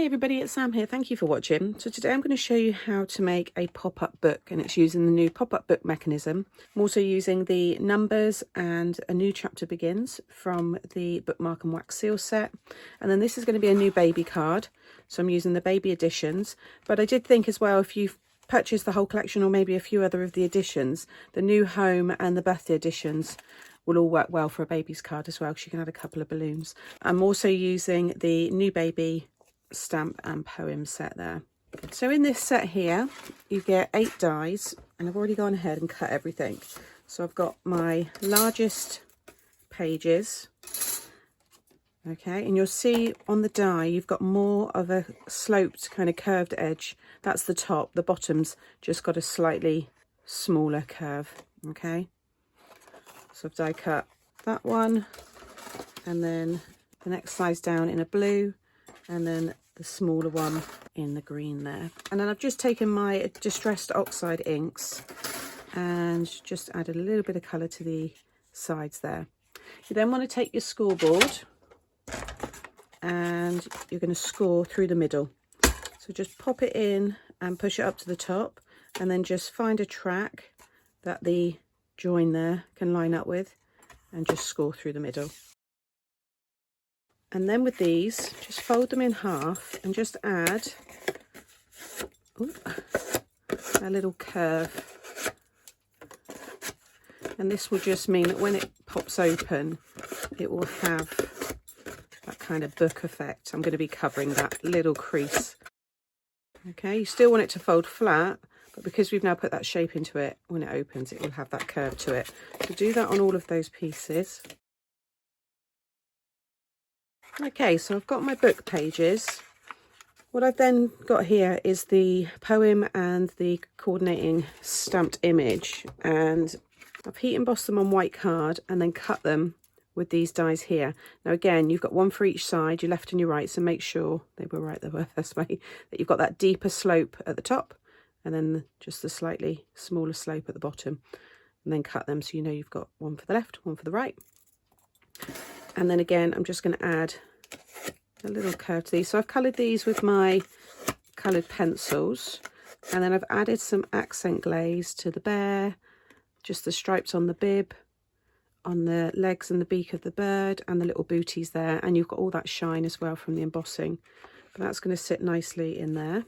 everybody, it's Sam here. Thank you for watching. So today I'm going to show you how to make a pop-up book, and it's using the new pop-up book mechanism. I'm also using the numbers and a new chapter begins from the bookmark and wax seal set. And then this is going to be a new baby card. So I'm using the baby editions. But I did think as well, if you've purchased the whole collection or maybe a few other of the editions, the new home and the birthday editions will all work well for a baby's card as well, because you can add a couple of balloons. I'm also using the new baby stamp and poem set there. So in this set here you get 8 dies, and I've already gone ahead and cut everything. So I've got my largest pages, okay, and you'll see on the die you've got more of a sloped kind of curved edge. That's the top. The bottom's just got a slightly smaller curve. Okay, so I've die cut that one, and then the next size down in a blue, and then the smaller one in the green there. And then I've just taken my distressed oxide inks and just added a little bit of colour to the sides there. You then want to take your scoreboard and you're going to score through the middle. So just pop it in and push it up to the top, and then just find a track that the join there can line up with and just score through the middle. And then with these, just fold them in half and just add a little curve. And this will just mean that when it pops open, it will have that kind of book effect. I'm going to be covering that little crease. Okay, you still want it to fold flat, but because we've now put that shape into it, when it opens, it will have that curve to it. So do that on all of those pieces. Okay, so I've got my book pages. What I've then got here is the poem and the coordinating stamped image, and I've heat embossed them on white card and then cut them with these dies here. Now again, you've got one for each side, your left and your right, so make sure they were right the first way, that you've got that deeper slope at the top and then just the slightly smaller slope at the bottom, and then cut them so you know you've got one for the left, one for the right. And then again, I'm just going to add a little curve to these. So I've coloured these with my coloured pencils, and then I've added some accent glaze to the bear, just the stripes on the bib, on the legs and the beak of the bird, and the little booties there, and you've got all that shine as well from the embossing. But that's going to sit nicely in there.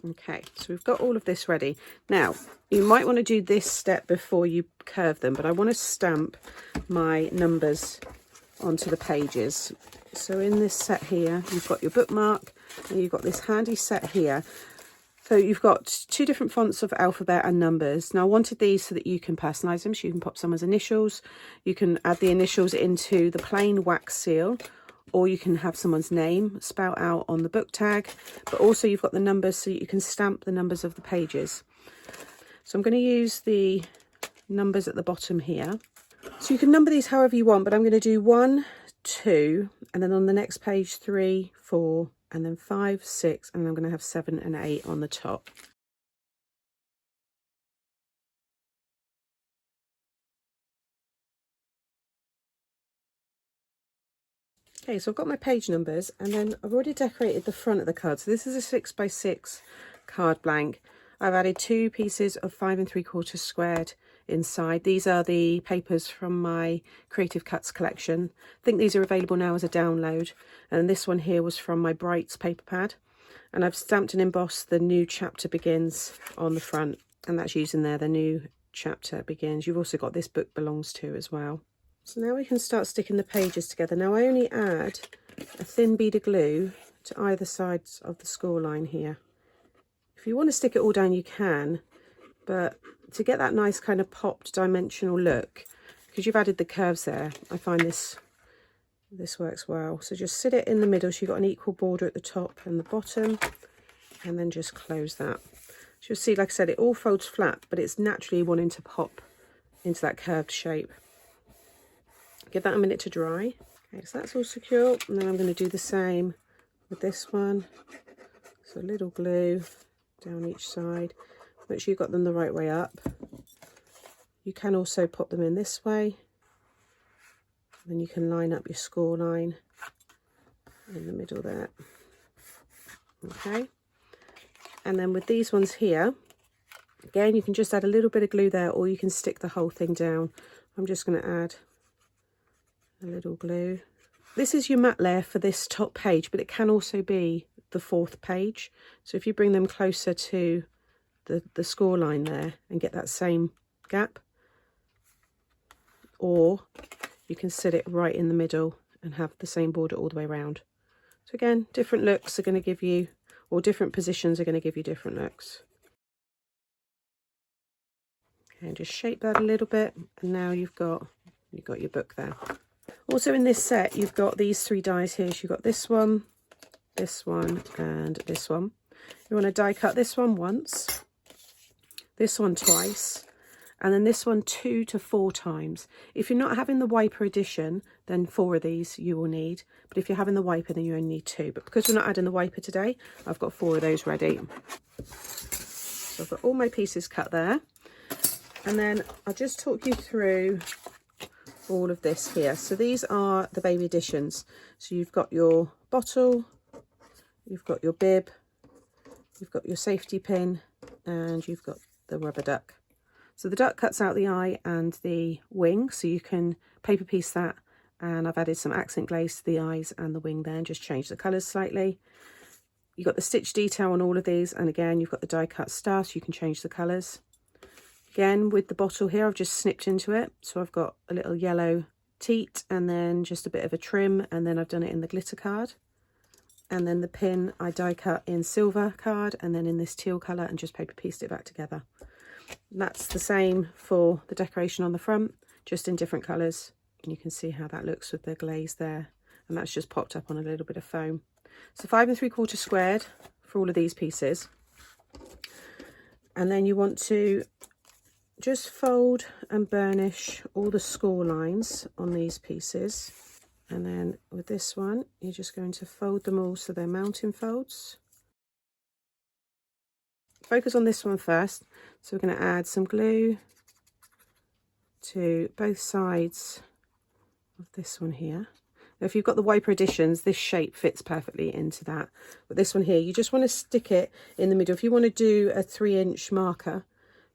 Okay, so we've got all of this ready. Now, you might want to do this step before you curve them, but I want to stamp my numbers onto the pages. So in this set here, you've got your bookmark, and you've got this handy set here. So you've got 2 different fonts of alphabet and numbers. Now I wanted these so that you can personalise them, so you can pop someone's initials. You can add the initials into the plain wax seal, or you can have someone's name spout out on the book tag, but also you've got the numbers so you can stamp the numbers of the pages. So I'm going to use the numbers at the bottom here. So you can number these however you want, but I'm going to do 1, 2, and then on the next page 3, 4, and then 5, 6, and I'm going to have 7 and 8 on the top. Okay, so I've got my page numbers, and then I've already decorated the front of the card. So this is a 6x6 card blank. I've added 2 pieces of 5 3/4 squared inside. These are the papers from my Creative Cuts collection. I think these are available now as a download, and this one here was from my Brights paper pad. And I've stamped and embossed the new chapter begins on the front, and that's using there the new chapter begins. You've also got this book belongs to as well. So now we can start sticking the pages together. Now I only add a thin bead of glue to either sides of the score line here. If you want to stick it all down, you can, but to get that nice kind of popped dimensional look, because you've added the curves there, I find this works well. So just sit it in the middle so you've got an equal border at the top and the bottom, and then just close that. So you'll see, like I said, it all folds flat, but it's naturally wanting to pop into that curved shape. Give that a minute to dry. Okay, so that's all secure, and then I'm going to do the same with this one. So a little glue down each side. Make sure you've got them the right way up. You can also pop them in this way, and then you can line up your score line in the middle there. Okay, and then with these ones here, again, you can just add a little bit of glue there, or you can stick the whole thing down. I'm just going to add a little glue. This is your matte layer for this top page, but it can also be the 4th page. So if you bring them closer to the score line there and get that same gap, or you can sit it right in the middle and have the same border all the way around. So again, different looks are going to give you, or different positions are going to give you different looks. Okay, and just shape that a little bit, and now you've got your book there. Also in this set, you've got these 3 dies here. So you've got this one, and this one. You want to die cut this one once, this one twice, and then this one 2 to 4 times. If you're not having the wiper edition, then 4 of these you will need. But if you're having the wiper, then you only need 2. But because we're not adding the wiper today, I've got 4 of those ready. So I've got all my pieces cut there. And then I'll just talk you through all of this here. So these are the baby editions. So you've got your bottle, you've got your bib, you've got your safety pin, and you've got the rubber duck. So the duck cuts out the eye and the wing, so you can paper piece that, and I've added some accent glaze to the eyes and the wing there and just changed the colours slightly. You've got the stitch detail on all of these, and again you've got the die cut star, so you can change the colours. Again, with the bottle here, I've just snipped into it, so I've got a little yellow teat and then just a bit of a trim, and then I've done it in the glitter card. And then the pin I die cut in silver card and then in this teal colour, and just paper pieced it back together. And that's the same for the decoration on the front, just in different colours, and you can see how that looks with the glaze there, and that's just popped up on a little bit of foam. So 5 3/4 squared for all of these pieces, and then you want to just fold and burnish all the score lines on these pieces, and then with this one you're just going to fold them all so they're mounting folds. Focus on this one first. So we're going to add some glue to both sides of this one here. Now if you've got the wiper editions, this shape fits perfectly into that, but this one here you just want to stick it in the middle. If you want to do a 3-inch marker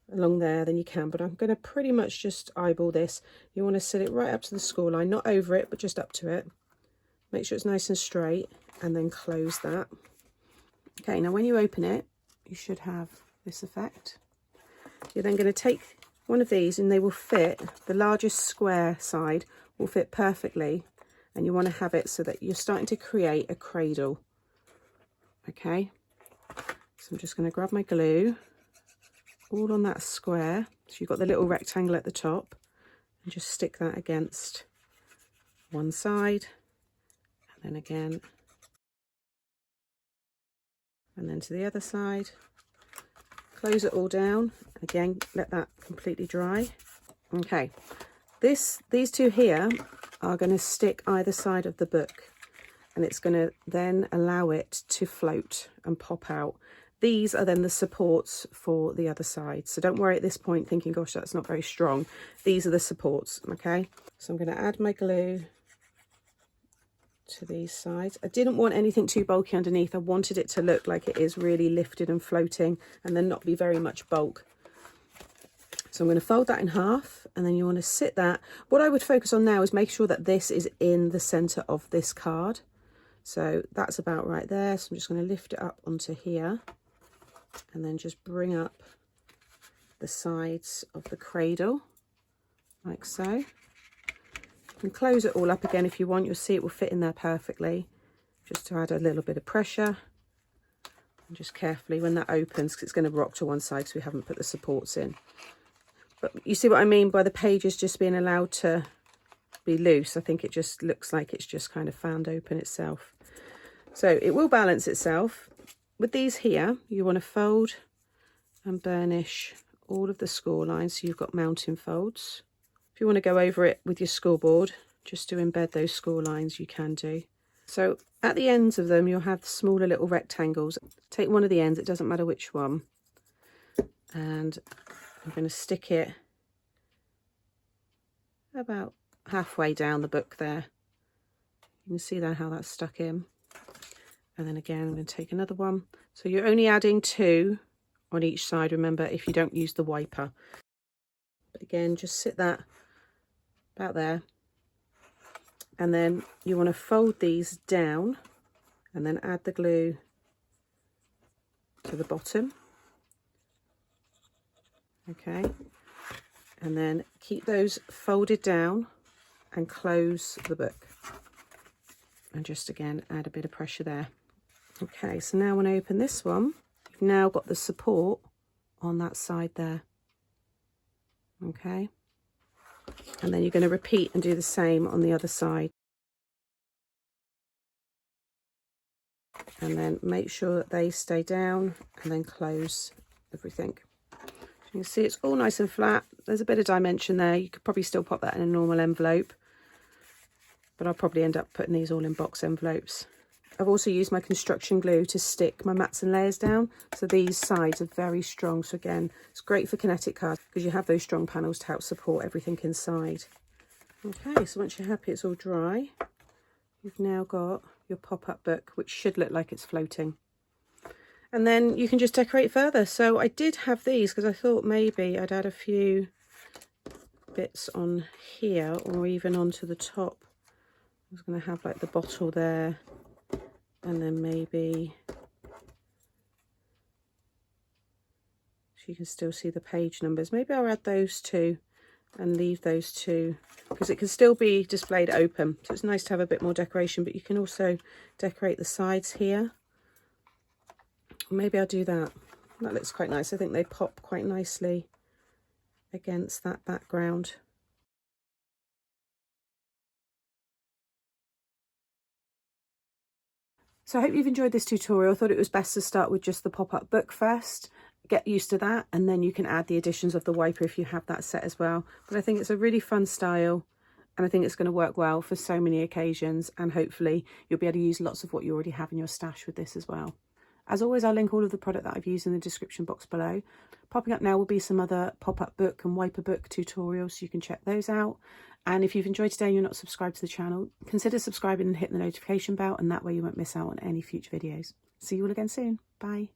along there, then you can, but I'm going to pretty much just eyeball this. You want to set it right up to the score line, not over it, but just up to it. Make sure it's nice and straight, and then close that. Okay, now when you open it, you should have this effect. You're then going to take one of these, and they will fit, the largest square side will fit perfectly, and you want to have it so that you're starting to create a cradle. Okay, so I'm just going to grab my glue all on that square, so you've got the little rectangle at the top, and just stick that against one side, and then again, and then to the other side. Close it all down, again let that completely dry. Okay, these two here are going to stick either side of the book, and it's going to then allow it to float and pop out. These are then the supports for the other side. So don't worry at this point thinking, gosh, that's not very strong. These are the supports, okay? So I'm going to add my glue to these sides. I didn't want anything too bulky underneath. I wanted it to look like it is really lifted and floating, and then not be very much bulk. So I'm going to fold that in half, and then you want to sit that. What I would focus on now is make sure that this is in the centre of this card. So that's about right there. So I'm just going to lift it up onto here, and then just bring up the sides of the cradle like so. You can close it all up again if you want. You'll see it will fit in there perfectly, just to add a little bit of pressure, and just carefully when that opens, because it's going to rock to one side because we haven't put the supports in. But you see what I mean by the pages just being allowed to be loose. I think it just looks like it's just kind of found open itself. So it will balance itself. With these here, you want to fold and burnish all of the score lines so you've got mounting folds. If you want to go over it with your scoreboard just to embed those score lines, you can do. So at the ends of them, you'll have smaller little rectangles. Take one of the ends, it doesn't matter which one, and I'm going to stick it about halfway down the book there. You can see there how that's stuck in. And then again, I'm going to take another one. So you're only adding 2 on each side, remember, if you don't use the wiper. But again, just sit that about there. And then you want to fold these down and then add the glue to the bottom. Okay. And then keep those folded down and close the book. And just again, add a bit of pressure there. Okay, so now when I open this one, you've now got the support on that side there. Okay. And then you're going to repeat and do the same on the other side. And then make sure that they stay down and then close everything. You can see it's all nice and flat. There's a bit of dimension there. You could probably still pop that in a normal envelope, but I'll probably end up putting these all in box envelopes. I've also used my construction glue to stick my mats and layers down, so these sides are very strong. So again, it's great for kinetic cards because you have those strong panels to help support everything inside. Okay, so once you're happy it's all dry, you've now got your pop-up book, which should look like it's floating. And then you can just decorate further. So I did have these because I thought maybe I'd add a few bits on here or even onto the top. I was going to have like the bottle there, and then maybe, so you can still see the page numbers. Maybe I'll add those 2 and leave those 2 because it can still be displayed open. So it's nice to have a bit more decoration, but you can also decorate the sides here. Maybe I'll do that. That looks quite nice. I think they pop quite nicely against that background. So I hope you've enjoyed this tutorial. I thought it was best to start with just the pop-up book first. Get used to that, and then you can add the additions of the wiper if you have that set as well. But I think it's a really fun style, and I think it's going to work well for so many occasions, and hopefully you'll be able to use lots of what you already have in your stash with this as well. As always, I'll link all of the product that I've used in the description box below. Popping up now will be some other pop-up book and wiper book tutorials, so you can check those out. And if you've enjoyed today and you're not subscribed to the channel, consider subscribing and hitting the notification bell, and that way you won't miss out on any future videos. See you all again soon. Bye.